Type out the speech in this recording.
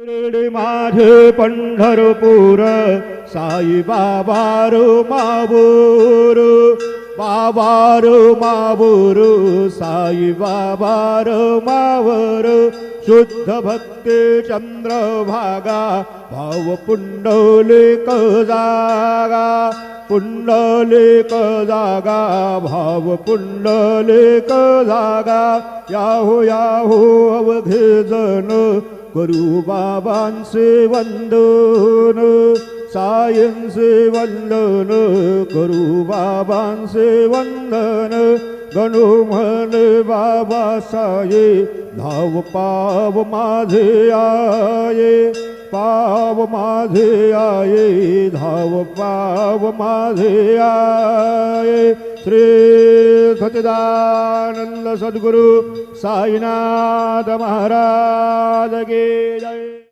शिर्डी माझे पंढरपूर साई बाबा रो माबूर बाबा row माबूर Sai Baba row Mawar शुद्ध भक्ती चंद्रभागा भाव पुंडलिक जागा पुंडलिक जागा भाव पुंडलिक जागा याहो याहो अवघे जन करू बाबांचे वंदन सायंचे वंदन करू बाबांचे वंदन गणू म्हणे बाबा साये धाव पाव माझे आये पाव माझे आये धाव पाव माझे आये श्री सच्चिदानंद सद्गुरु साईनाथ महाराज की जय।